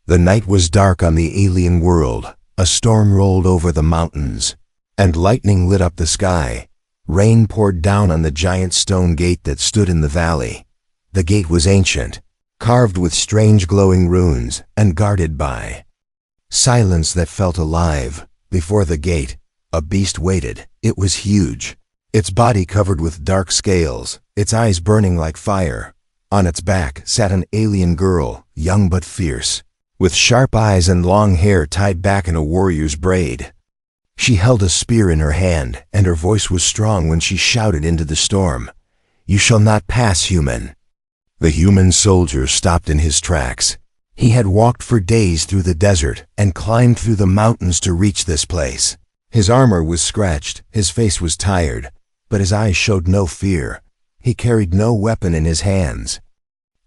The night was dark on the alien world. A storm rolled over the mountains, and lightning lit up the sky. Rain poured down on the giant stone gate that stood in the valley. The gate was ancient, carved with strange glowing runes, and guarded by silence that felt alive. Before the gate, a beast waited. It was huge, its body covered with dark scales, its eyes burning like fire. On its back sat an alien girl, young but fierce, with sharp eyes and long hair tied back in a warrior's braid. She held a spear in her hand, and her voice was strong when she shouted into the storm, "You shall not pass, human." The human soldier stopped in his tracks. He had walked for days through the desert and climbed through the mountains to reach this place. His armor was scratched, his face was tired, but his eyes showed no fear. He carried no weapon in his hands,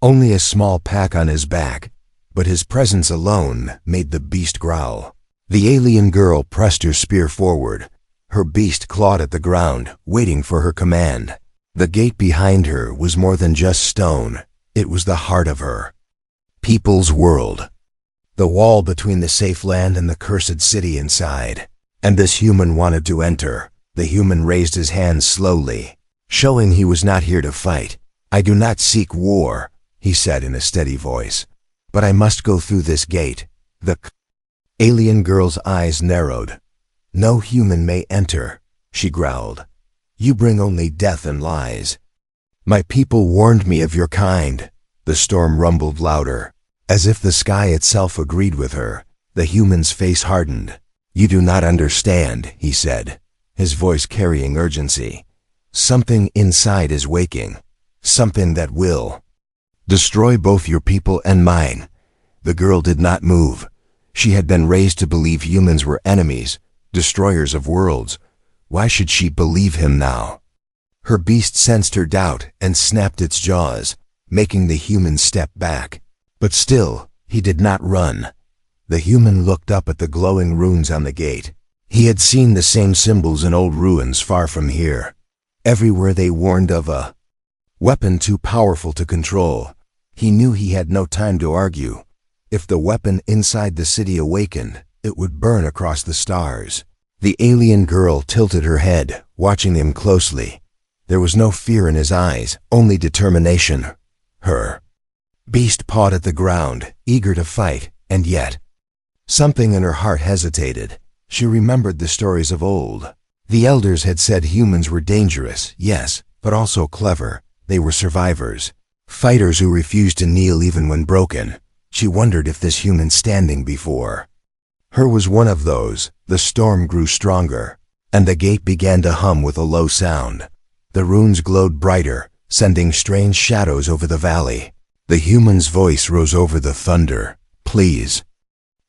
only a small pack on his back, but his presence alone made the beast growl. The alien girl pressed her spear forward. Her beast clawed at the ground, waiting for her command. The gate behind her was more than just stone. It was the heart of her people's world, the wall between the safe land and the cursed city inside. And this human wanted to enter. The human raised his hands slowly, showing he was not here to fight. "I do not seek war," he said in a steady voice, "but I must go through this gate." The alien girl's eyes narrowed. "No human may enter," she growled. "You bring only death and lies." "My people warned me of your kind." The storm rumbled louder, as if the sky itself agreed with her. The human's face hardened. "You do not understand," he said, his voice carrying urgency. "Something inside is waking, something that will destroy both your people and mine." The girl did not move. She had been raised to believe humans were enemies, destroyers of worlds. Why should she believe him now? Her beast sensed her doubt and snapped its jaws, making the human step back. But still, he did not run. The human looked up at the glowing runes on the gate. He had seen the same symbols in old ruins far from here. Everywhere they warned of a weapon too powerful to control. He knew he had no time to argue. If the weapon inside the city awakened, it would burn across the stars. The alien girl tilted her head, watching him closely. There was no fear in his eyes, only determination. Her beast pawed at the ground, eager to fight, and yet something in her heart hesitated. She remembered the stories of old. The elders had said humans were dangerous, yes, but also clever. They were survivors, fighters who refused to kneel even when broken. She wondered if this human standing before her was one of those. The storm grew stronger, and the gate began to hum with a low sound. The runes glowed brighter, sending strange shadows over the valley. The human's voice rose over the thunder. "Please,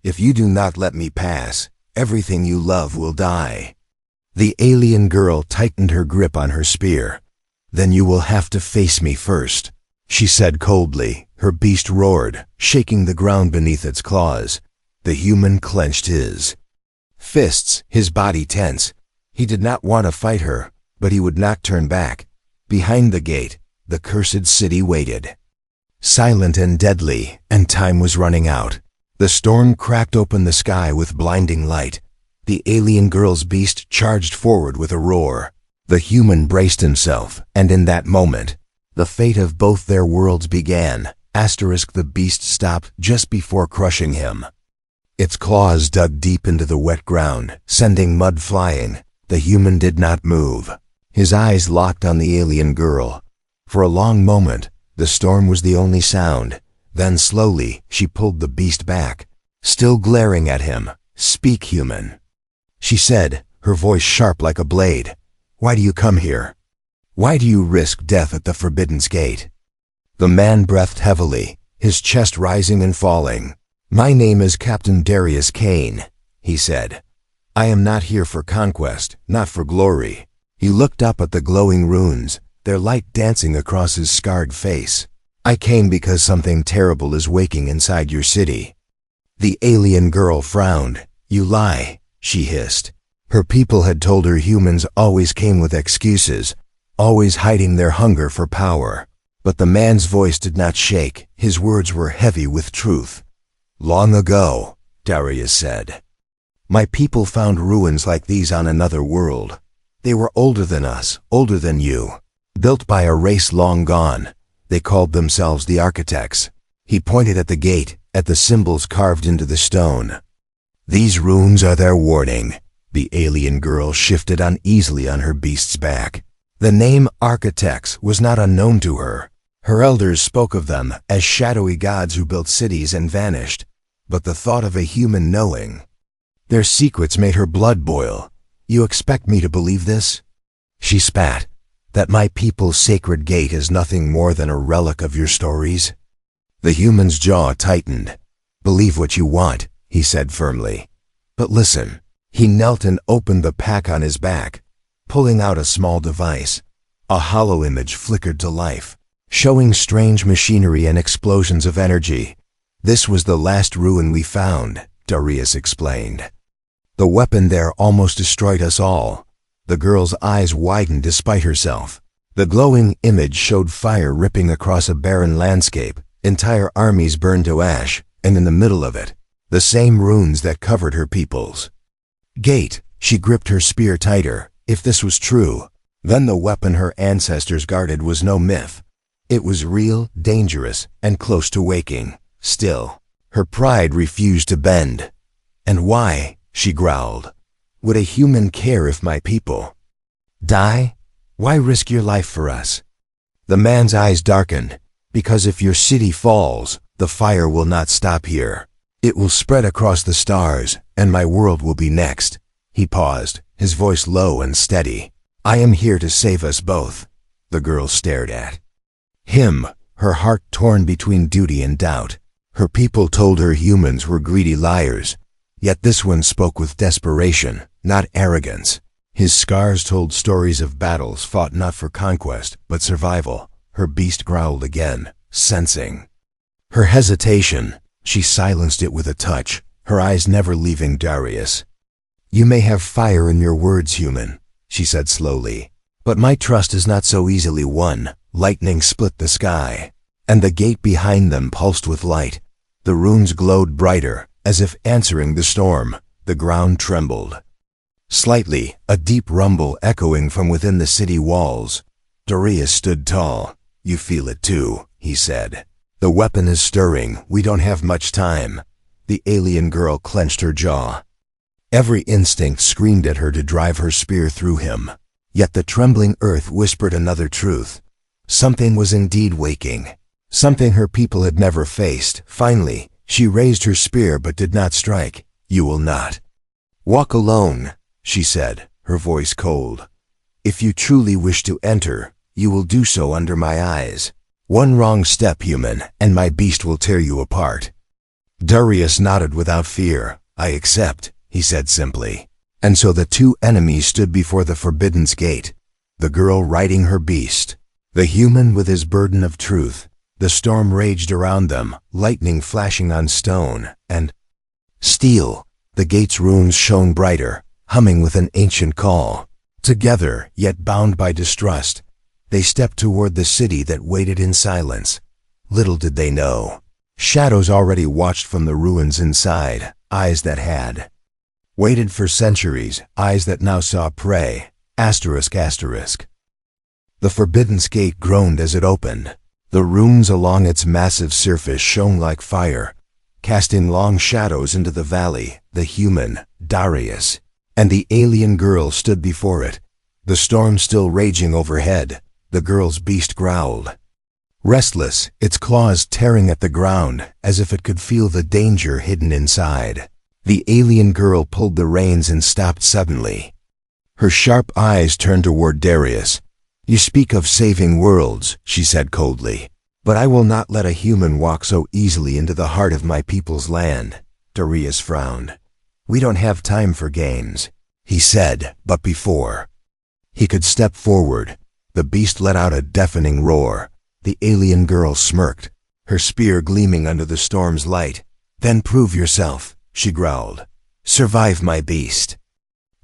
if you do not let me pass, everything you love will die." The alien girl tightened her grip on her spear. "Then you will have to face me first," she said coldly. Her beast roared, shaking the ground beneath its claws. The human clenched his fists, his body tense. He did not want to fight her, but he would not turn back. Behind the gate, the cursed city waited, silent and deadly, and time was running out. The storm cracked open the sky with blinding light. The alien girl's beast charged forward with a roar. The human braced himself, and in that moment, the fate of both their worlds began. The beast stopped just before crushing him. Its claws dug deep into the wet ground, sending mud flying. The human did not move. His eyes locked on the alien girl. For a long moment, the storm was the only sound. Then slowly, she pulled the beast back, still glaring at him. "Speak, human," she said, her voice sharp like a blade. "Why do you come here? Why do you risk death at the Forbidden's Gate?" The man breathed heavily, his chest rising and falling. "My name is Captain Darius Kane," he said. "I am not here for conquest, not for glory." He looked up at the glowing runes, their light dancing across his scarred face. "I came because something terrible is waking inside your city." The alien girl frowned. "You lie," she hissed. Her people had told her humans always came with excuses, always hiding their hunger for power. But the man's voice did not shake. His words were heavy with truth. Long ago, Darius said. My people found ruins like these on another world. They were older than us, older than you. Built by a race long gone. They called themselves the architects. He pointed at the gate, at the symbols carved into the stone. These runes are their warning. The alien girl shifted uneasily on her beast's back. The name architects was not unknown to her. Her elders spoke of them as shadowy gods who built cities and vanished. But the thought of a human knowing their secrets made her blood boil. You expect me to believe this? She spat. That my people's sacred gate is nothing more than a relic of your stories? The human's jaw tightened. Believe what you want, he said firmly. But listen. He knelt and opened the pack on his back, pulling out a small device. A hollow image flickered to life, showing strange machinery and explosions of energy. This was the last ruin we found, Darius explained. The weapon there almost destroyed us all. The girl's eyes widened despite herself. The glowing image showed fire ripping across a barren landscape, entire armies burned to ash, and in the middle of it, the same runes that covered her peoples. Gate, she gripped her spear tighter. If this was true, then the weapon her ancestors guarded was no myth. It was real, dangerous, and close to waking. Still, her pride refused to bend. And why, she growled, would a human care if my people die? Why risk your life for us? The man's eyes darkened. Because if your city falls, the fire will not stop here. It will spread across the stars, and my world will be next. He paused, his voice low and steady. I am here to save us both. The girl stared at him, her heart torn between duty and doubt. Her people told her humans were greedy liars. Yet this one spoke with desperation, not arrogance. His scars told stories of battles fought not for conquest, but survival. Her beast growled again, sensing her hesitation. She silenced it with a touch, her eyes never leaving Darius. You may have fire in your words, human, she said slowly. But my trust is not so easily won. Lightning split the sky, and the gate behind them pulsed with light. The runes glowed brighter, as if answering the storm. The ground trembled slightly, a deep rumble echoing from within the city walls. Darius stood tall. You feel it too, he said. The weapon is stirring. We don't have much time. The alien girl clenched her jaw. Every instinct screamed at her to drive her spear through him. Yet the trembling earth whispered another truth. Something was indeed waking. Something her people had never faced. Finally, she raised her spear but did not strike. You will not walk alone, she said, her voice cold. If you truly wish to enter, you will do so under my eyes. One wrong step, human, and my beast will tear you apart. Darius nodded without fear. I accept, he said simply. And so the two enemies stood before the Forbidden's gate. The girl riding her beast, the human with his burden of truth. The storm raged around them, lightning flashing on stone and steel. The gate's runes shone brighter, humming with an ancient call. Together, yet bound by distrust, they stepped toward the city that waited in silence. Little did they know. Shadows already watched from the ruins inside, eyes that had waited for centuries, eyes that now saw prey. Asterisk, asterisk. The Forbidden's gate groaned as it opened. The runes along its massive surface shone like fire, casting long shadows into the valley. The human, Darius, and the alien girl stood before it. The storm still raging overhead. The girl's beast growled, restless, its claws tearing at the ground, as if it could feel the danger hidden inside. The alien girl pulled the reins and stopped suddenly. Her sharp eyes turned toward Darius. You speak of saving worlds, she said coldly, but I will not let a human walk so easily into the heart of my people's land. Darius frowned. We don't have time for games, he said, but before he could step forward, the beast let out a deafening roar. The alien girl smirked, her spear gleaming under the storm's light. Then prove yourself, she growled. Survive, my beast,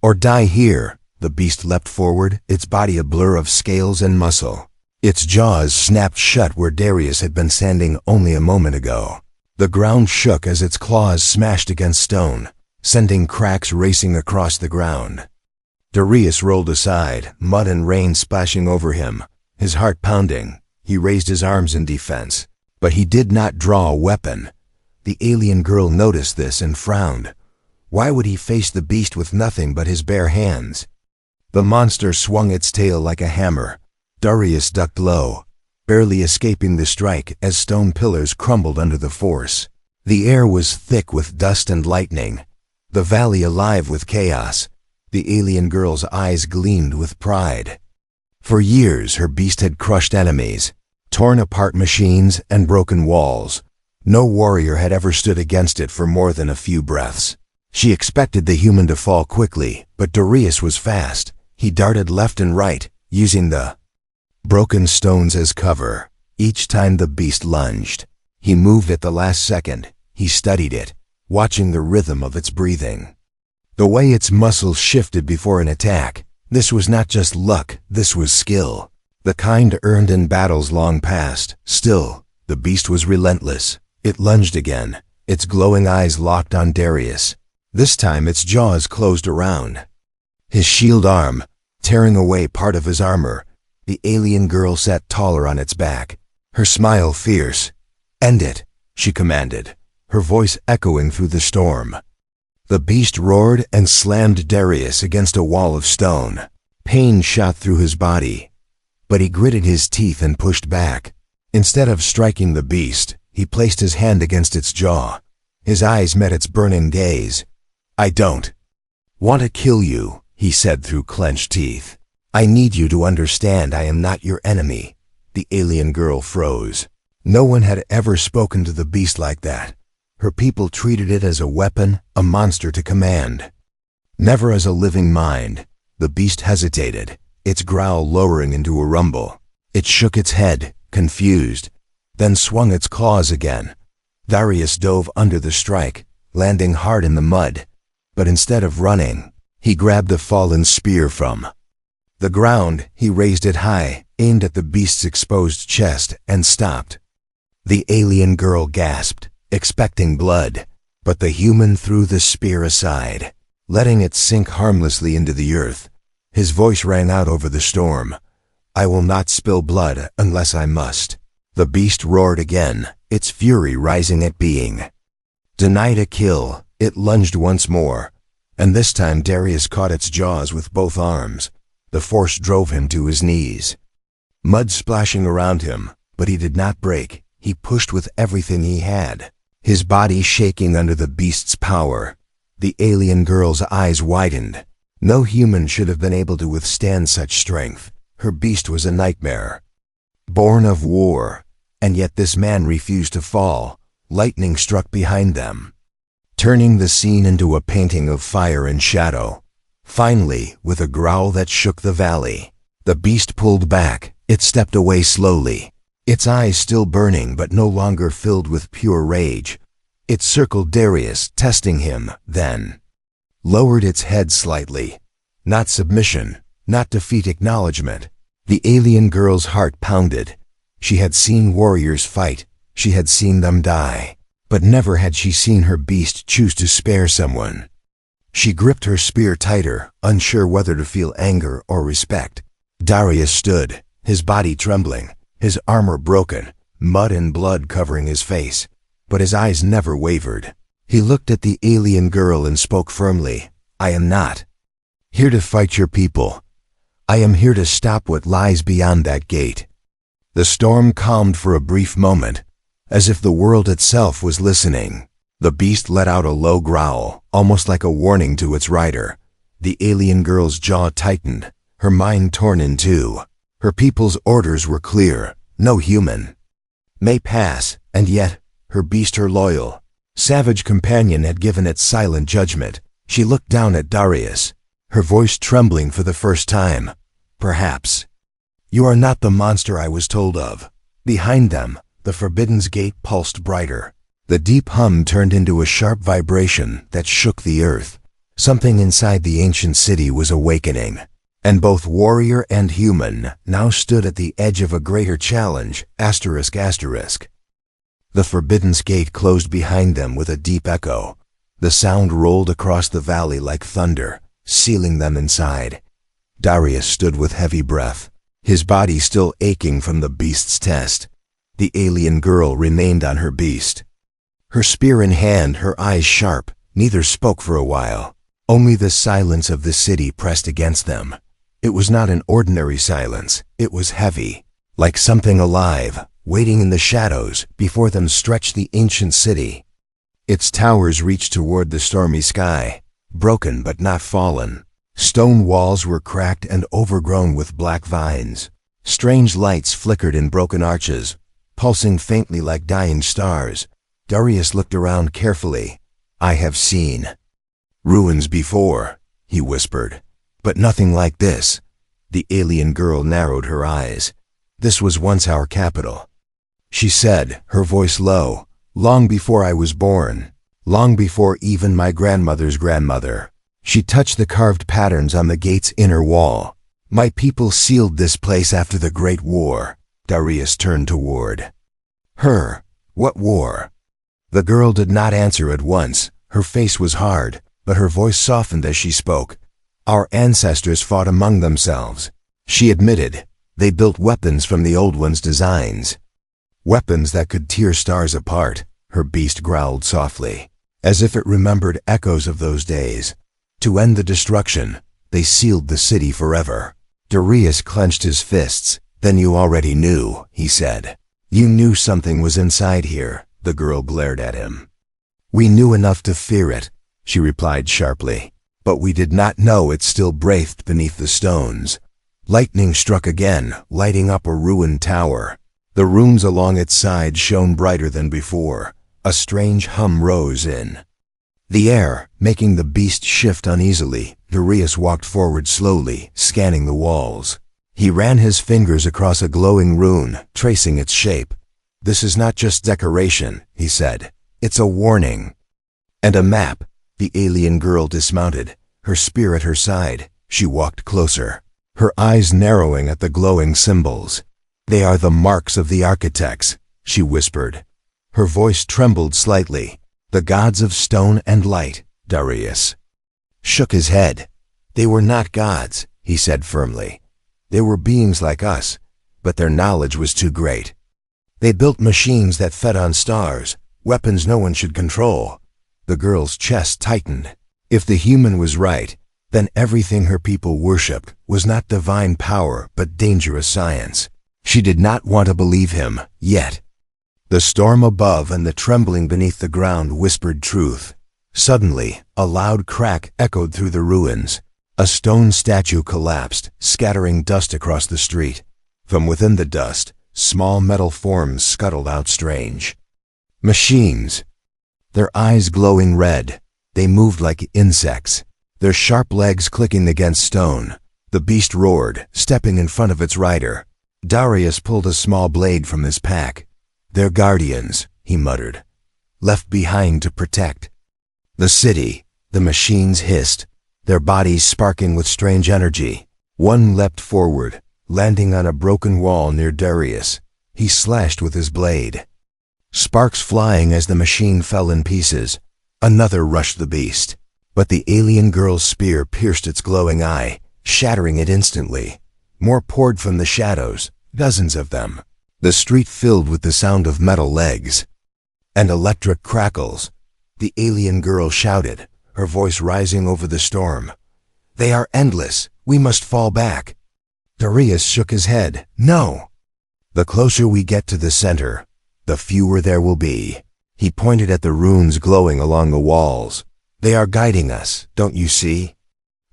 or die here. The beast leapt forward, its body a blur of scales and muscle. Its jaws snapped shut where Darius had been standing only a moment ago. The ground shook as its claws smashed against stone, sending cracks racing across the ground. Darius rolled aside, mud and rain splashing over him, his heart pounding. He raised his arms in defense, but he did not draw a weapon. The alien girl noticed this and frowned. Why would he face the beast with nothing but his bare hands? The monster swung its tail like a hammer. Darius ducked low, barely escaping the strike as stone pillars crumbled under the force. The air was thick with dust and lightning, the valley alive with chaos. The alien girl's eyes gleamed with pride. For years her beast had crushed enemies, torn apart machines and broken walls. No warrior had ever stood against it for more than a few breaths. She expected the human to fall quickly, but Darius was fast. He darted left and right, using the broken stones as cover. Each time the beast lunged, he moved at the last second. He studied it, watching the rhythm of its breathing, the way its muscles shifted before an attack. This was not just luck, this was skill, the kind earned in battles long past. Still, the beast was relentless. It lunged again, its glowing eyes locked on Darius. This time its jaws closed around his shield arm, tearing away part of his armor. The alien girl sat taller on its back, her smile fierce. "End it," she commanded, her voice echoing through the storm. The beast roared and slammed Darius against a wall of stone. Pain shot through his body, but he gritted his teeth and pushed back. Instead of striking the beast, he placed his hand against its jaw. His eyes met its burning gaze. "I don't want to kill you," he said through clenched teeth. "I need you to understand I am not your enemy." The alien girl froze. No one had ever spoken to the beast like that. Her people treated it as a weapon, a monster to command, never as a living mind. The beast hesitated, its growl lowering into a rumble. It shook its head, confused, then swung its claws again. Darius dove under the strike, landing hard in the mud. But instead of running, he grabbed a fallen spear from the ground. He raised it high, aimed at the beast's exposed chest, and stopped. The alien girl gasped, expecting blood, but the human threw the spear aside, letting it sink harmlessly into the earth. His voice rang out over the storm. "I will not spill blood unless I must." The beast roared again, its fury rising at being denied a kill. It lunged once more, and this time Darius caught its jaws with both arms. The force drove him to his knees, mud splashing around him, but he did not break. He pushed with everything he had, his body shaking under the beast's power. The alien girl's eyes widened. No human should have been able to withstand such strength. Her beast was a nightmare, born of war, and yet this man refused to fall. Lightning struck behind them, turning the scene into a painting of fire and shadow. Finally, with a growl that shook the valley, the beast pulled back. It stepped away slowly, its eyes still burning but no longer filled with pure rage. It circled Darius, testing him, then lowered its head slightly. Not submission, not defeat, acknowledgement. The alien girl's heart pounded. She had seen warriors fight, she had seen them die, but never had she seen her beast choose to spare someone. She gripped her spear tighter, unsure whether to feel anger or respect. Darius stood, his body trembling, his armor broken, mud and blood covering his face, but his eyes never wavered. He looked at the alien girl and spoke firmly. "I am not here to fight your people. I am here to stop what lies beyond that gate." The storm calmed for a brief moment, as if the world itself was listening. The beast let out a low growl, almost like a warning to its rider. The alien girl's jaw tightened, her mind torn in two. Her people's orders were clear: no human may pass, and yet, her beast, her loyal, savage companion, had given its silent judgment. She looked down at Darius, her voice trembling for the first time. "Perhaps you are not the monster I was told of." Behind them, the Forbidden's gate pulsed brighter. The deep hum turned into a sharp vibration that shook the earth. Something inside the ancient city was awakening, and both warrior and human now stood at the edge of a greater challenge. ***. The forbidden gate closed behind them with a deep echo. The sound rolled across the valley like thunder, sealing them inside. Darius stood with heavy breath, his body still aching from the beast's test. The alien girl remained on her beast. Her spear in hand, her eyes sharp, neither spoke for a while. Only the silence of the city pressed against them. It was not an ordinary silence, it was heavy, like something alive, waiting in the shadows. Before them stretched the ancient city. Its towers reached toward the stormy sky, broken but not fallen. Stone walls were cracked and overgrown with black vines. Strange lights flickered in broken arches, pulsing faintly like dying stars. Darius looked around carefully. "I have seen ruins before," he whispered, "but nothing like this." The alien girl narrowed her eyes. "This was once our capital," she said, her voice low. "Long before I was born. Long before even my grandmother's grandmother." She touched the carved patterns on the gate's inner wall. "My people sealed this place after the Great War." Darius turned toward her. "What war?" The girl did not answer at once. Her face was hard, but her voice softened as she spoke. "Our ancestors fought among themselves," she admitted. "They built weapons from the old ones' designs. Weapons that could tear stars apart." Her beast growled softly, as if it remembered echoes of those days. To end the destruction, they sealed the city forever. Darius clenched his fists. "Then you already knew," he said. "You knew something was inside here." The girl glared at him. "We knew enough to fear it," she replied sharply. "But we did not know it still breathed beneath the stones." Lightning struck again, lighting up a ruined tower. The runes along its sides shone brighter than before. A strange hum rose in the air, making the beast shift uneasily. Darius walked forward slowly, scanning the walls. He ran his fingers across a glowing rune, tracing its shape. "This is not just decoration," he said. "It's a warning." "And a map." The alien girl dismounted, her spear at her side. She walked closer, her eyes narrowing at the glowing symbols. "They are the marks of the architects," she whispered. Her voice trembled slightly. "The gods of stone and light." Darius shook his head. "They were not gods," he said firmly. "They were beings like us, but their knowledge was too great. They built machines that fed on stars, weapons no one should control." The girl's chest tightened. If the human was right, then everything her people worshipped was not divine power but dangerous science. She did not want to believe him, yet. The storm above and the trembling beneath the ground whispered truth. Suddenly, a loud crack echoed through the ruins. A stone statue collapsed, scattering dust across the street. From within the dust, small metal forms scuttled out strange machines. Their eyes glowing red, they moved like insects, their sharp legs clicking against stone. The beast roared, stepping in front of its rider. Darius pulled a small blade from his pack. "They're guardians," he muttered, "left behind to protect the city." The machines hissed, their bodies sparking with strange energy. One leapt forward, landing on a broken wall near Darius. He slashed with his blade, sparks flying as the machine fell in pieces. Another rushed the beast, but the alien girl's spear pierced its glowing eye, shattering it instantly. More poured from the shadows, dozens of them. The street filled with the sound of metal legs and electric crackles. The alien girl shouted, her voice rising over the storm. "They are endless. We must fall back." Darius shook his head. "No. The closer we get to the center, the fewer there will be." He pointed at the runes glowing along the walls. "They are guiding us, don't you see?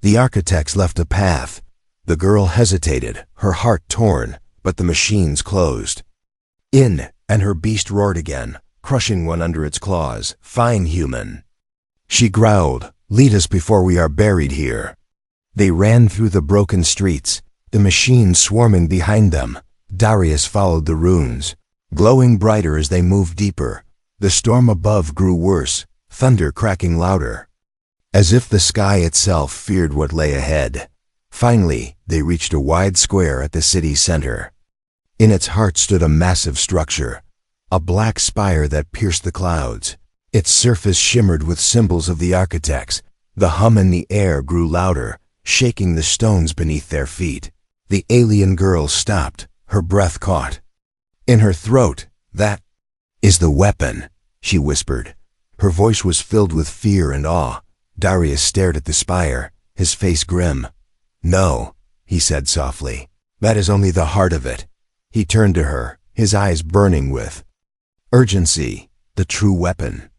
The architects left a path." The girl hesitated, her heart torn, but the machines closed in, and her beast roared again, crushing one under its claws. "Fine, human," she growled. "Lead us before we are buried here." They ran through the broken streets, the machines swarming behind them. Darius followed the runes, glowing brighter as they moved deeper. The storm above grew worse, thunder cracking louder, as if the sky itself feared what lay ahead. Finally, they reached a wide square at the city's center. In its heart stood a massive structure. a black spire that pierced the clouds. Its surface shimmered with symbols of the architects. The hum in the air grew louder, shaking the stones beneath their feet. The alien girl stopped, her breath caught. In her throat, "That is the weapon," she whispered. Her voice was filled with fear and awe. Darius stared at the spire, his face grim. "No," he said softly. "That is only the heart of it." He turned to her, his eyes burning with urgency. "The true weapon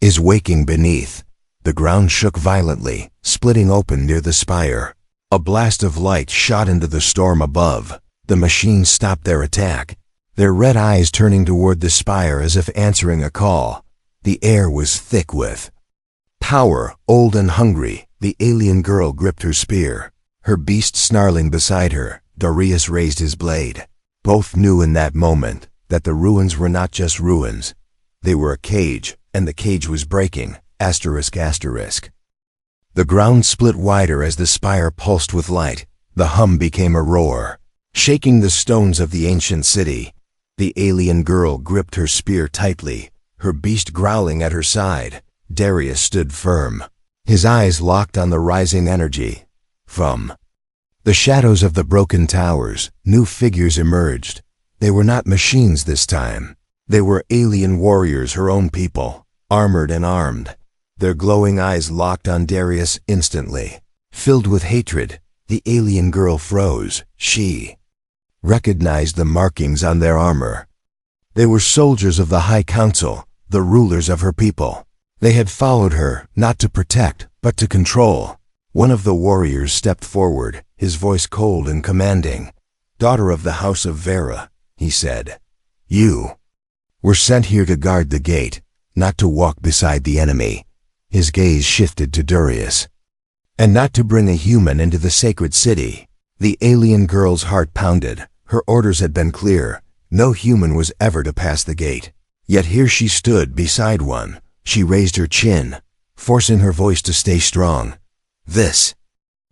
is waking beneath." The ground shook violently, splitting open near the spire. A blast of light shot into the storm above. The machines stopped their attack, their red eyes turning toward the spire as if answering a call. The air was thick with power, old and hungry. The alien girl gripped her spear, her beast snarling beside her. Darius raised his blade. Both knew in that moment that the ruins were not just ruins. They were a cage, and the cage was breaking. ***. The ground split wider as the spire pulsed with light. The hum became a roar, shaking the stones of the ancient city. The alien girl gripped her spear tightly, her beast growling at her side. Darius stood firm, his eyes locked on the rising energy. From the shadows of the broken towers, new figures emerged. They were not machines this time. They were alien warriors, her own people, armored and armed. Their glowing eyes locked on Darius instantly. Filled with hatred, the alien girl froze. She recognized the markings on their armor. They were soldiers of the High Council, the rulers of her people. They had followed her, not to protect, but to control. One of the warriors stepped forward, his voice cold and commanding. "Daughter of the House of Vera," he said, "you were sent here to guard the gate, not to walk beside the enemy." His gaze shifted to Darius. "And not to bring a human into the sacred city." The alien girl's heart pounded. Her orders had been clear. No human was ever to pass the gate. Yet here she stood beside one. She raised her chin, forcing her voice to stay strong. "This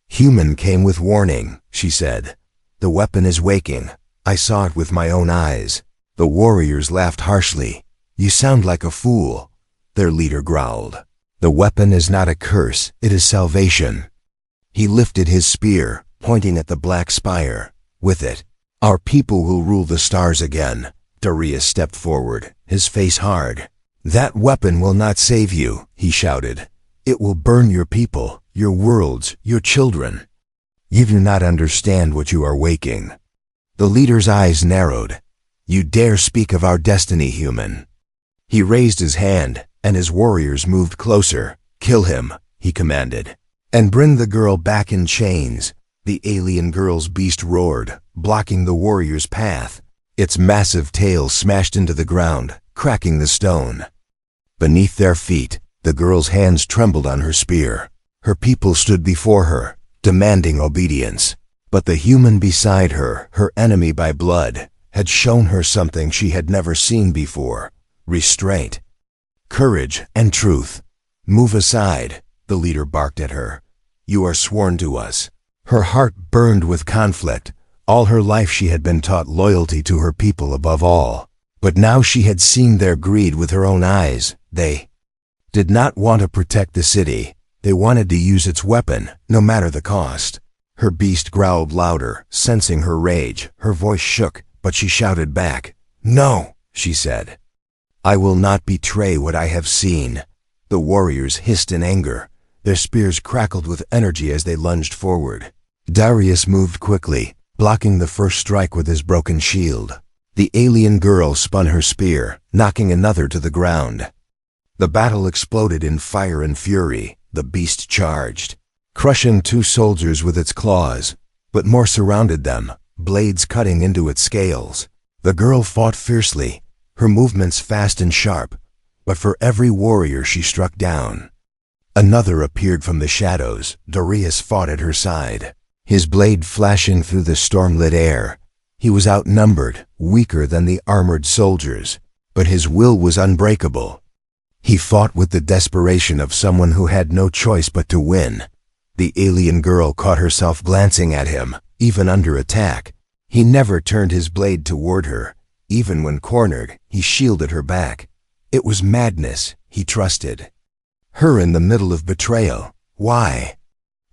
human came with warning," she said. "The weapon is waking. I saw it with my own eyes." The warriors laughed harshly. "You sound like a fool," their leader growled. "The weapon is not a curse, it is salvation." He lifted his spear, pointing at the black spire. "With it, our people will rule the stars again." Darius stepped forward, his face hard. "That weapon will not save you," he shouted. "It will burn your people, your worlds, your children. You do not understand what you are waking." The leader's eyes narrowed. "You dare speak of our destiny, human?" He raised his hand, and his warriors moved closer. "Kill him," he commanded, "and bring the girl back in chains." The alien girl's beast roared, blocking the warrior's path. Its massive tail smashed into the ground, cracking the stone. Beneath their feet, the girl's hands trembled on her spear. Her people stood before her, demanding obedience. But the human beside her, her enemy by blood, had shown her something she had never seen before: restraint, courage, and truth. "Move aside," the leader barked at her. "You are sworn to us." Her heart burned with conflict. All her life she had been taught loyalty to her people above all. But now she had seen their greed with her own eyes. They did not want to protect the city. They wanted to use its weapon, no matter the cost. Her beast growled louder, sensing her rage. Her voice shook, but she shouted back. "No," she said. "I will not betray what I have seen." The warriors hissed in anger. Their spears crackled with energy as they lunged forward. Darius moved quickly, blocking the first strike with his broken shield. The alien girl spun her spear, knocking another to the ground. The battle exploded in fire and fury. The beast charged, crushing two soldiers with its claws, but more surrounded them, blades cutting into its scales. The girl fought fiercely, her movements fast and sharp, but for every warrior she struck down, another appeared from the shadows. Darius fought at her side, his blade flashing through the storm-lit air. He was outnumbered, weaker than the armored soldiers, but his will was unbreakable. He fought with the desperation of someone who had no choice but to win. The alien girl caught herself glancing at him, even under attack. He never turned his blade toward her, Even when cornered, he shielded her back. It was madness, he trusted. Her in the middle of betrayal. Why?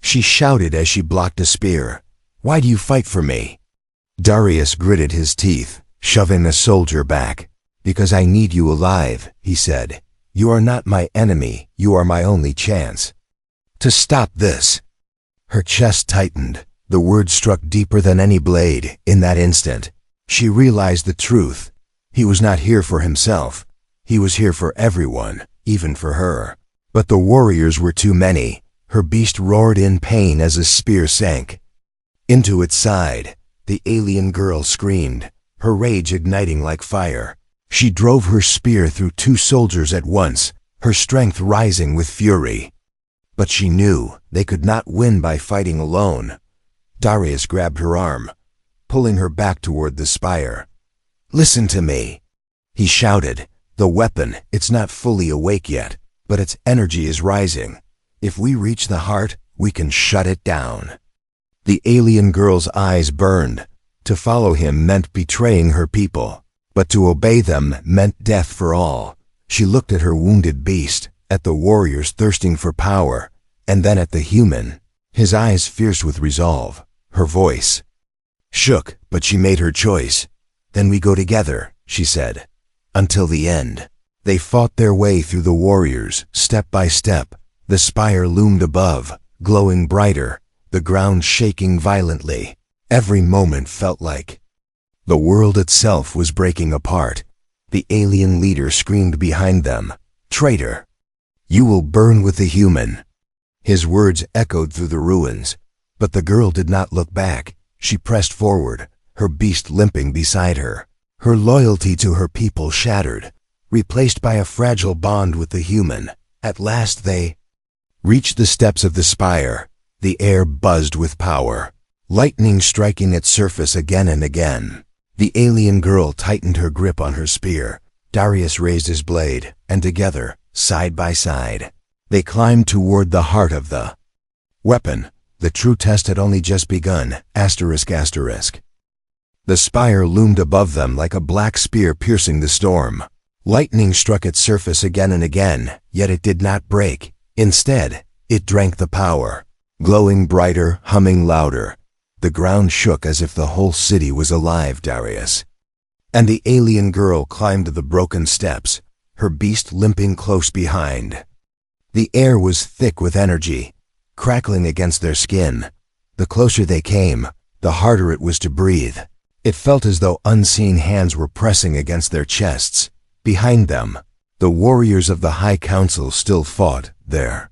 She shouted as she blocked a spear. Why do you fight for me? Darius gritted his teeth, shoving the soldier back. Because I need you alive, he said. You are not my enemy, you are my only chance. To stop this. Her chest tightened. The word struck deeper than any blade. In that instant, she realized the truth. He was not here for himself. He was here for everyone, even for her. But the warriors were too many. Her beast roared in pain as a spear sank into its side. The alien girl screamed, her rage igniting like fire. She drove her spear through 2 soldiers at once, her strength rising with fury. But she knew they could not win by fighting alone. Darius grabbed her arm, pulling her back toward the spire. Listen to me, he shouted. The weapon, it's not fully awake yet, but its energy is rising. If we reach the heart, we can shut it down. The alien girl's eyes burned. To follow him meant betraying her people, but to obey them meant death for all. She looked at her wounded beast, at the warriors thirsting for power, and then at the human, his eyes fierce with resolve. Her voice shook, but she made her choice. Then we go together, she said. Until the end. They fought their way through the warriors, step by step. The spire loomed above, glowing brighter, the ground shaking violently. Every moment felt like the world itself was breaking apart. The alien leader screamed behind them, "Traitor! You will burn with the human." His words echoed through the ruins, but the girl did not look back. She pressed forward, her beast limping beside her. Her loyalty to her people shattered, replaced by a fragile bond with the human. At last they reached the steps of the spire. The air buzzed with power, lightning striking its surface again and again. The alien girl tightened her grip on her spear. Darius raised his blade, and together, side by side, they climbed toward the heart of the weapon. The true test had only just begun. ***. The spire loomed above them like a black spear piercing the storm. Lightning struck its surface again and again, yet it did not break. Instead, it drank the power, glowing brighter, humming louder. The ground shook as if the whole city was alive, Darius. And the alien girl climbed the broken steps, her beast limping close behind. The air was thick with energy, crackling against their skin. The closer they came, the harder it was to breathe. It felt as though unseen hands were pressing against their chests. Behind them, the warriors of the High Council still fought there.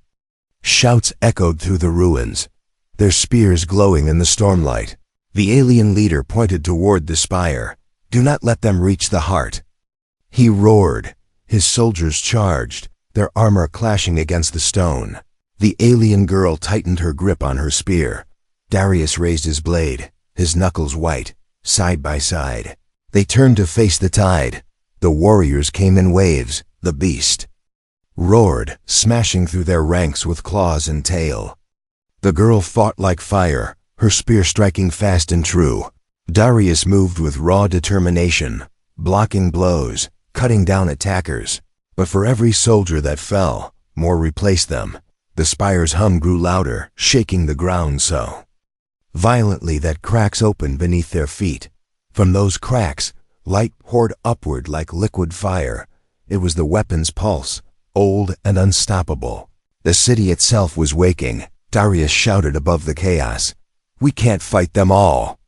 Shouts echoed through the ruins, their spears glowing in the stormlight. The alien leader pointed toward the spire. "Do not let them reach the heart." He roared. His soldiers charged, their armor clashing against the stone. The alien girl tightened her grip on her spear. Darius raised his blade, his knuckles white, side by side. They turned to face the tide. The warriors came in waves. The beast roared, smashing through their ranks with claws and tail. The girl fought like fire, her spear striking fast and true. Darius moved with raw determination, blocking blows, cutting down attackers. But for every soldier that fell, more replaced them. The spire's hum grew louder, shaking the ground so violently that cracks opened beneath their feet. From those cracks, light poured upward like liquid fire. It was the weapon's pulse, old and unstoppable. The city itself was waking. Darius shouted above the chaos, "We can't fight them all.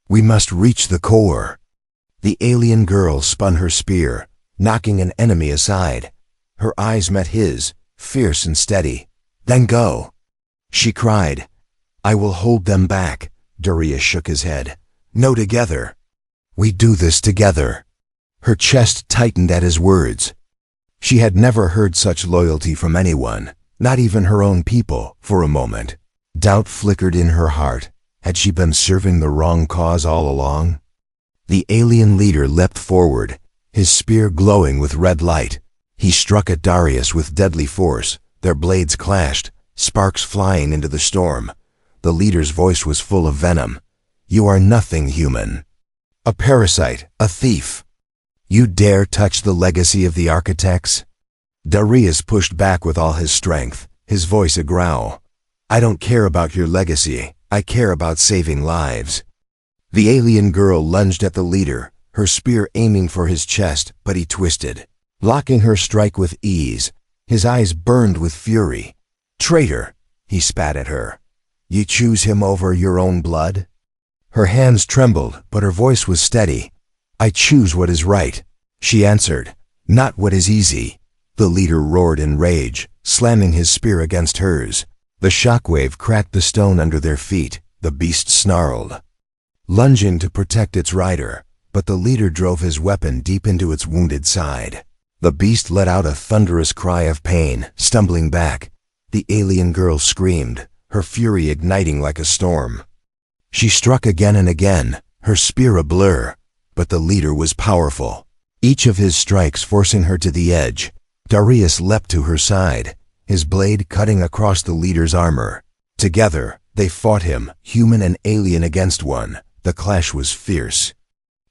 We must reach the core." The alien girl spun her spear, knocking an enemy aside. Her eyes met his, fierce and steady. "Then go," she cried. "I will hold them back." Darius shook his head. "No, together. We do this together." Her chest tightened at his words. She had never heard such loyalty from anyone, not even her own people. For a moment, doubt flickered in her heart. Had she been serving the wrong cause all along? The alien leader leapt forward, his spear glowing with red light. He struck at Darius with deadly force. Their blades clashed, sparks flying into the storm. The leader's voice was full of venom. "You are nothing, human. A parasite, a thief. You dare touch the legacy of the architects? Darius pushed back with all his strength, his voice a growl. I don't care about your legacy, I care about saving lives. The alien girl lunged at the leader, her spear aiming for his chest, but he twisted, blocking her strike with ease. His eyes burned with fury. Traitor, he spat at her. You choose him over your own blood? Her hands trembled, but her voice was steady. I choose what is right, she answered, not what is easy. The leader roared in rage, slamming his spear against hers. The shockwave cracked the stone under their feet. The beast snarled, lunging to protect its rider, but the leader drove his weapon deep into its wounded side. The beast let out a thunderous cry of pain, stumbling back. The alien girl screamed, her fury igniting like a storm. She struck again and again, her spear a blur, but the leader was powerful, each of his strikes forcing her to the edge. Darius leapt to her side, his blade cutting across the leader's armor. Together, they fought him, human and alien against one. The clash was fierce,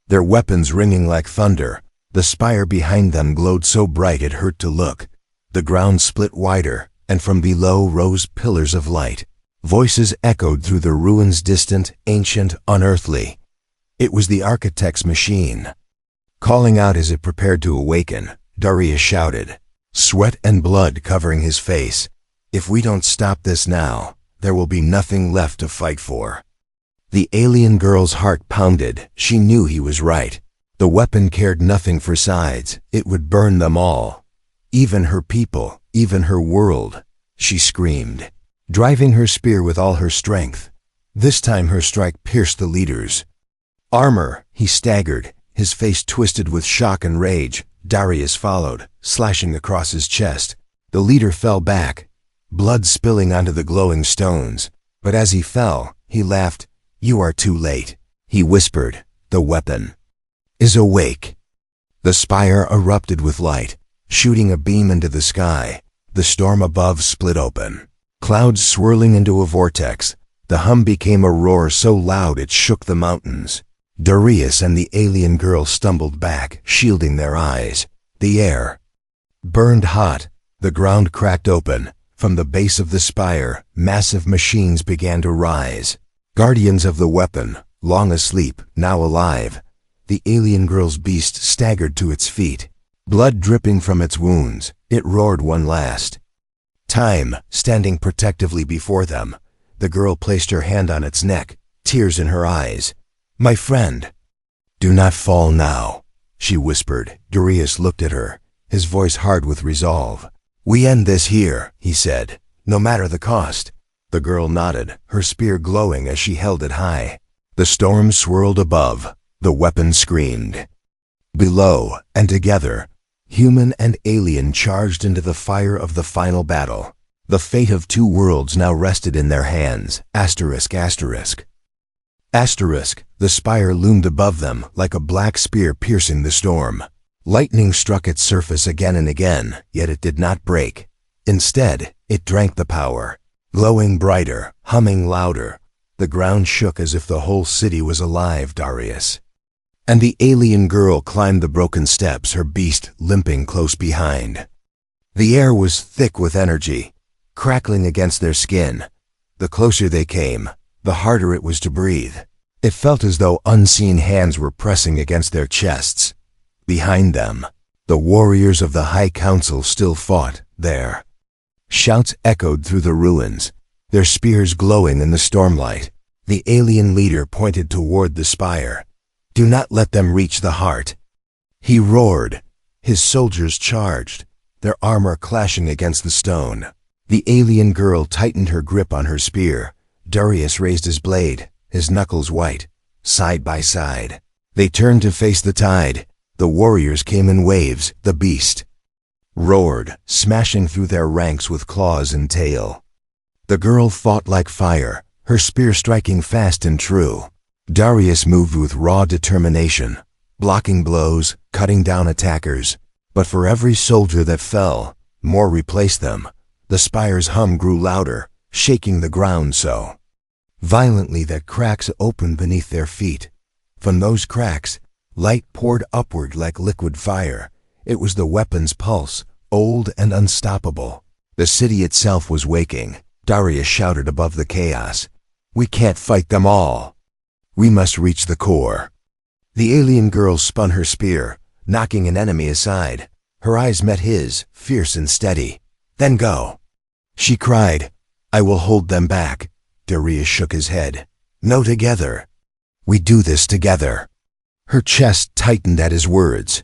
their weapons ringing like thunder. The spire behind them glowed so bright it hurt to look. The ground split wider, and from below rose pillars of light. Voices echoed through the ruins, distant, ancient, unearthly. It was the architect's machine. Calling out as it prepared to awaken, Darius shouted, sweat and blood covering his face. If we don't stop this now, there will be nothing left to fight for. The alien girl's heart pounded. She knew he was right. The weapon cared nothing for sides. It would burn them all. Even her people, even her world. She screamed, driving her spear with all her strength. This time her strike pierced the leader's armor. He staggered, his face twisted with shock and rage. Darius followed, slashing across his chest. The leader fell back, blood spilling onto the glowing stones. But as he fell, he laughed. You are too late, he whispered. The weapon is awake. The spire erupted with light, shooting a beam into the sky. The storm above split open, clouds swirling into a vortex. The hum became a roar so loud it shook the mountains. Darius and the alien girl stumbled back, shielding their eyes. The air burned hot. The ground cracked open. From the base of the spire, massive machines began to rise. Guardians of the weapon, long asleep, now alive. The alien girl's beast staggered to its feet. Blood dripping from its wounds, it roared one last time, standing protectively before them. The girl placed her hand on its neck, tears in her eyes. My friend, do not fall now, she whispered. Darius looked at her, his voice hard with resolve. We end this here, he said, no matter the cost. The girl nodded, her spear glowing as she held it high. The storm swirled above. The weapon screamed below, and together, human and alien charged into the fire of the final battle. The fate of two worlds now rested in their hands. Asterisk, asterisk. Asterisk, the spire loomed above them like a black spear piercing the storm. Lightning struck its surface again and again, yet it did not break. Instead, it drank the power, glowing brighter, humming louder. The ground shook as if the whole city was alive. Darius and the alien girl climbed the broken steps, her beast limping close behind. The air was thick with energy, crackling against their skin. The closer they came, the harder it was to breathe. It felt as though unseen hands were pressing against their chests. Behind them, the warriors of the High Council still fought there. Shouts echoed through the ruins, their spears glowing in the stormlight. The alien leader pointed toward the spire. Do not let them reach the heart, he roared. His soldiers charged, their armor clashing against the stone. The alien girl tightened her grip on her spear. Darius raised his blade, his knuckles white, side by side. They turned to face the tide. The warriors came in waves. The beast roared, smashing through their ranks with claws and tail. The girl fought like fire, her spear striking fast and true. Darius moved with raw determination, blocking blows, cutting down attackers. But for every soldier that fell, more replaced them. The spire's hum grew louder, shaking the ground so violently that cracks opened beneath their feet. From those cracks, Light poured upward like liquid fire. It was the weapon's pulse, old and unstoppable. The city itself was waking. Darius shouted above the chaos. "We can't fight them all. We must reach the core." The alien girl spun her spear, knocking an enemy aside. Her eyes met his, fierce and steady. "Then go," she cried. "I will hold them back." Darius shook his head. "No, together. We do this together." Her chest tightened at his words.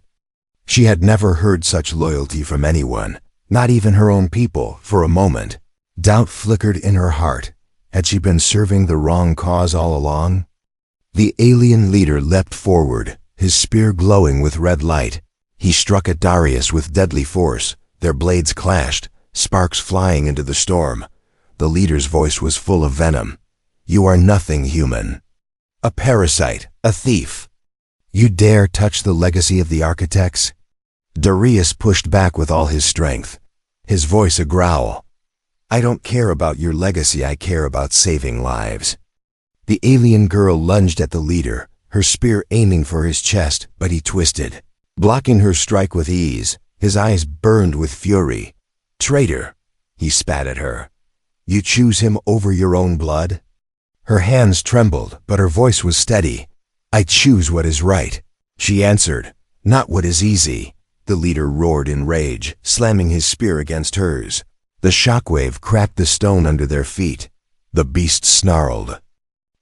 She had never heard such loyalty from anyone, not even her own people, for a moment. Doubt flickered in her heart. Had she been serving the wrong cause all along? The alien leader leapt forward, his spear glowing with red light. He struck at Darius with deadly force. Their blades clashed, sparks flying into the storm. The leader's voice was full of venom. "You are nothing human. A parasite, a thief. You dare touch the legacy of the architects?" Darius pushed back with all his strength, his voice a growl. "I don't care about your legacy, I care about saving lives." The alien girl lunged at the leader, her spear aiming for his chest, but he twisted, blocking her strike with ease. His eyes burned with fury. "Traitor," he spat at her. "You choose him over your own blood?" Her hands trembled, but her voice was steady. "I choose what is right," she answered, "not what is easy." The leader roared in rage, slamming his spear against hers. The shockwave cracked the stone under their feet. The beast snarled,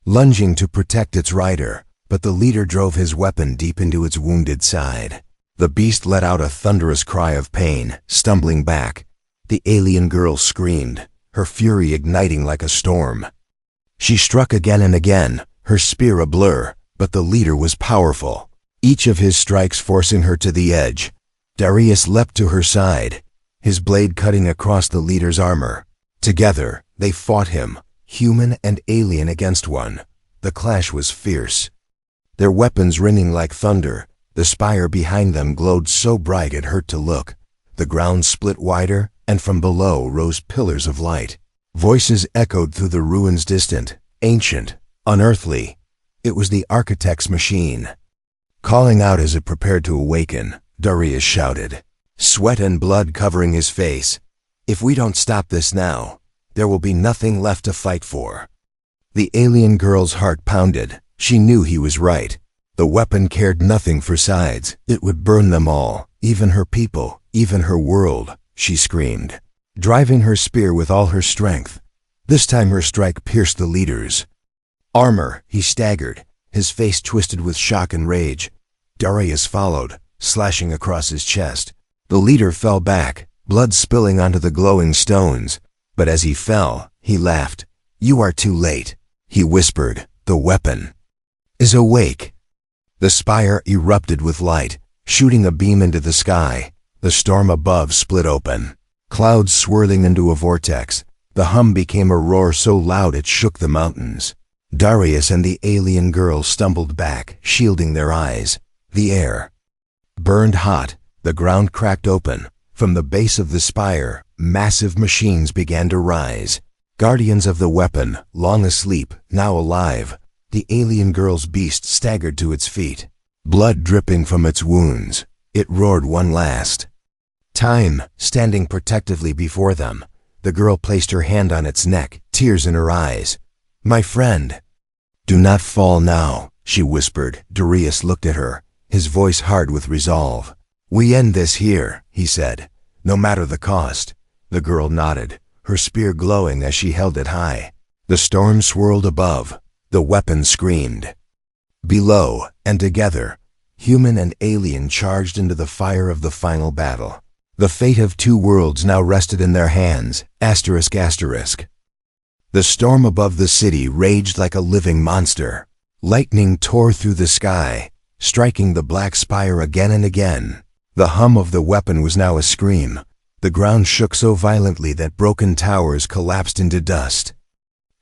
lunging to protect its rider, but the leader drove his weapon deep into its wounded side. The beast let out a thunderous cry of pain, stumbling back. The alien girl screamed, her fury igniting like a storm. She struck again and again, her spear a blur, but the leader was powerful, each of his strikes forcing her to the edge. Darius leapt to her side, his blade cutting across the leader's armor. Together, they fought him, human and alien against one. The clash was fierce, their weapons ringing like thunder. The spire behind them glowed so bright it hurt to look. The ground split wider, and from below rose pillars of light. Voices echoed through the ruins, distant, ancient, unearthly. It was the architect's machine. Calling out as it prepared to awaken, Darius shouted, sweat and blood covering his face. "If we don't stop this now, there will be nothing left to fight for." The alien girl's heart pounded. She knew he was right. The weapon cared nothing for sides. It would burn them all, even her people, even her world, she screamed, driving her spear with all her strength. This time her strike pierced the leader's armor. He staggered, his face twisted with shock and rage. Darius followed, slashing across his chest. The leader fell back, blood spilling onto the glowing stones. But as he fell, he laughed. "You are too late," he whispered. "The weapon is awake." The spire erupted with light, shooting a beam into the sky. The storm above split open, clouds swirling into a vortex. The hum became a roar so loud it shook the mountains. Darius and the alien girl stumbled back, shielding their eyes. The air burned hot. The ground cracked open. From the base of the spire, massive machines began to rise. Guardians of the weapon, long asleep, now alive. The alien girl's beast staggered to its feet, blood dripping from its wounds. It roared one last time, standing protectively before them. The girl placed her hand on its neck, tears in her eyes. "My friend, do not fall now," she whispered. Darius looked at her, his voice hard with resolve. "We end this here," he said, "no matter the cost." The girl nodded, her spear glowing as she held it high. The storm swirled above. The weapon screamed below, and together, human and alien charged into the fire of the final battle. The fate of two worlds now rested in their hands. Asterisk, asterisk. The storm above the city raged like a living monster. Lightning tore through the sky, striking the black spire again and again. The hum of the weapon was now a scream. The ground shook so violently that broken towers collapsed into dust.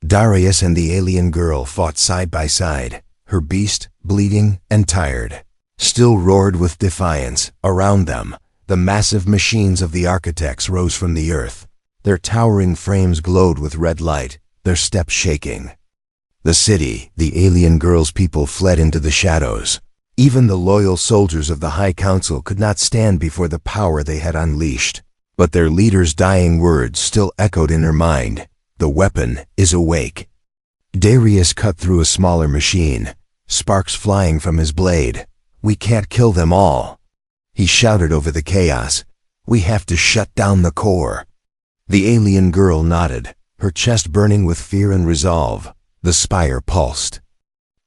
Darius and the alien girl fought side by side. Her beast, bleeding and tired, still roared with defiance. Around them, the massive machines of the architects rose from the earth. Their towering frames glowed with red light, their steps shaking. The city, the alien girl's people fled into the shadows. Even the loyal soldiers of the High Council could not stand before the power they had unleashed. But their leader's dying words still echoed in her mind. The weapon is awake. Darius cut through a smaller machine, sparks flying from his blade. We can't kill them all. He shouted over the chaos. We have to shut down the core. The alien girl nodded, her chest burning with fear and resolve. The spire pulsed.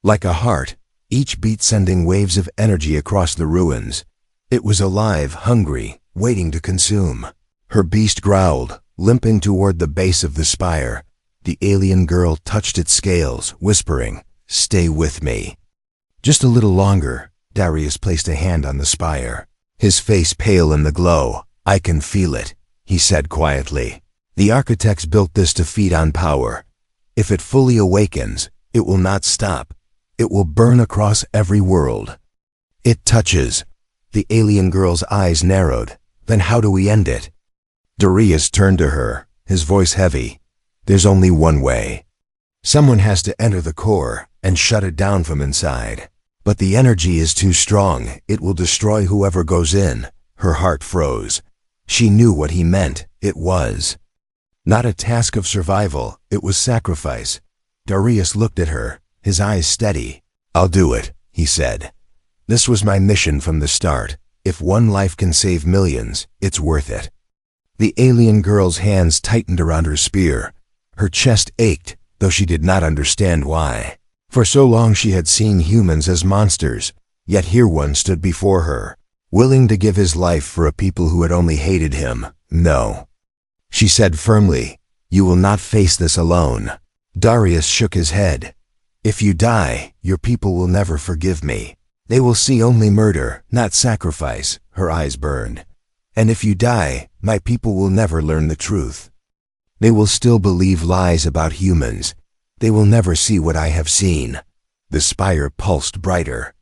Like a heart, each beat sending waves of energy across the ruins. It was alive, hungry, waiting to consume. Her beast growled, limping toward the base of the spire. The alien girl touched its scales, whispering, "Stay with me." Just a little longer. Darius placed a hand on the spire, his face pale in the glow. "I can feel it," he said quietly. "The architects built this to feed on power. If it fully awakens, it will not stop. It will burn across every world." "It touches." The alien girl's eyes narrowed. "Then how do we end it?" Darius turned to her, his voice heavy. "There's only one way. Someone has to enter the core and shut it down from inside. But the energy is too strong. It will destroy whoever goes in." Her heart froze. She knew what he meant. It was not a task of survival, it was sacrifice. Darius looked at her, his eyes steady. "I'll do it," he said. "This was my mission from the start. If one life can save millions, it's worth it." The alien girl's hands tightened around her spear. Her chest ached, though she did not understand why. For so long she had seen humans as monsters, yet here one stood before her, willing to give his life for a people who had only hated him. "No," she said firmly, "you will not face this alone." Darius shook his head. "If you die, your people will never forgive me. They will see only murder, not sacrifice." Her eyes burned. "And if you die, my people will never learn the truth. They will still believe lies about humans. They will never see what I have seen." The spire pulsed brighter,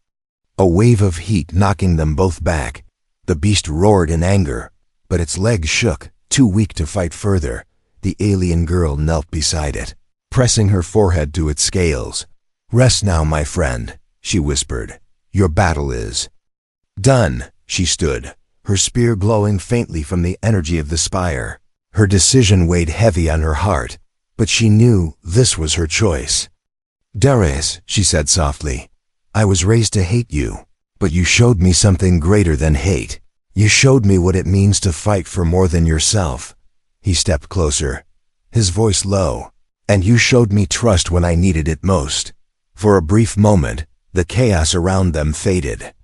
a wave of heat knocking them both back. The beast roared in anger, but its legs shook, too weak to fight further. The alien girl knelt beside it, pressing her forehead to its scales. "Rest now, my friend," she whispered. "Your battle is done." She stood, her spear glowing faintly from the energy of the spire. Her decision weighed heavy on her heart, but she knew this was her choice. "Darius," she said softly, "I was raised to hate you, but you showed me something greater than hate. You showed me what it means to fight for more than yourself." He stepped closer, his voice low. "And you showed me trust when I needed it most." For a brief moment, the chaos around them faded.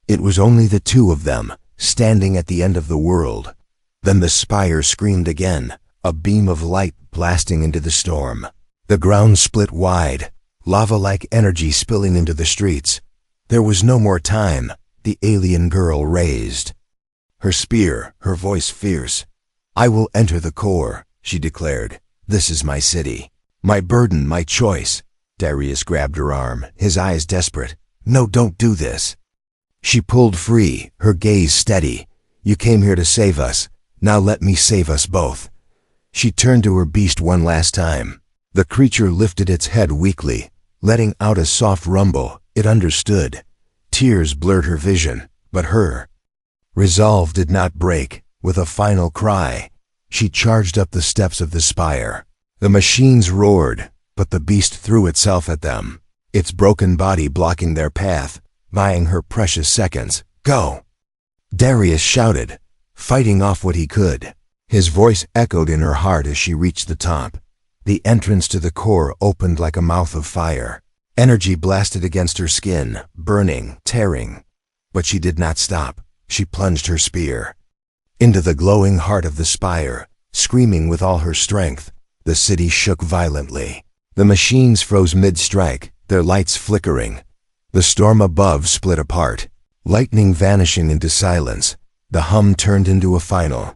It was only the two of them, standing at the end of the world. Then the spire screamed again, a beam of light blasting into the storm. The ground split wide, lava-like energy spilling into the streets. There was no more time. The alien girl raised her spear, her voice fierce. "I will enter the core," she declared. "This is my city, my burden, my choice." Darius grabbed her arm, his eyes desperate. "No, don't do this." She pulled free, her gaze steady. "You came here to save us. Now let me save us both." She turned to her beast one last time. The creature lifted its head weakly, letting out a soft rumble. It understood. Tears blurred her vision, but her resolve did not break. With a final cry, she charged up the steps of the spire. The machines roared, but the beast threw itself at them, its broken body blocking their path, buying her precious seconds. "Go!" Darius shouted, fighting off what he could. His voice echoed in her heart as she reached the top. The entrance to the core opened like a mouth of fire. Energy blasted against her skin, burning, tearing. But she did not stop. She plunged her spear into the glowing heart of the spire, screaming with all her strength. The city shook violently. The machines froze mid-strike, their lights flickering. The storm above split apart, lightning vanishing into silence. The hum turned into a final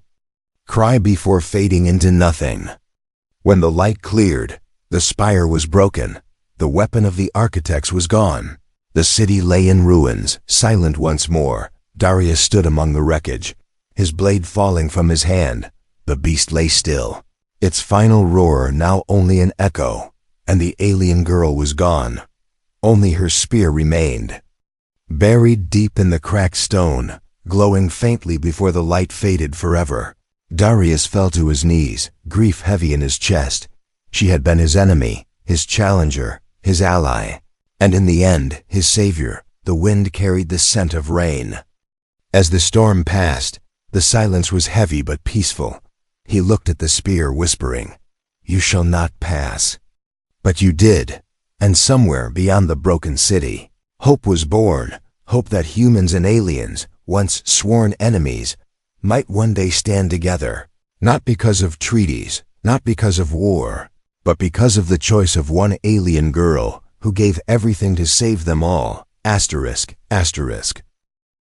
cry before fading into nothing. When the light cleared, the spire was broken. The weapon of the architects was gone. The city lay in ruins, silent once more. Darius stood among the wreckage, his blade falling from his hand. The beast lay still, its final roar now only an echo, and the alien girl was gone. Only her spear remained. buried deep in the cracked stone, glowing faintly before the light faded forever. Darius fell to his knees, grief heavy in his chest. She had been his enemy, his challenger, his ally, and in the end, his savior. The wind carried the scent of rain. As the storm passed, the silence was heavy but peaceful. He looked at the spear, whispering, "You shall not pass." But you did, and somewhere beyond the broken city, hope was born, hope that humans and aliens, once sworn enemies, might one day stand together, not because of treaties, not because of war, but because of the choice of one alien girl who gave everything to save them all. Asterisk, asterisk.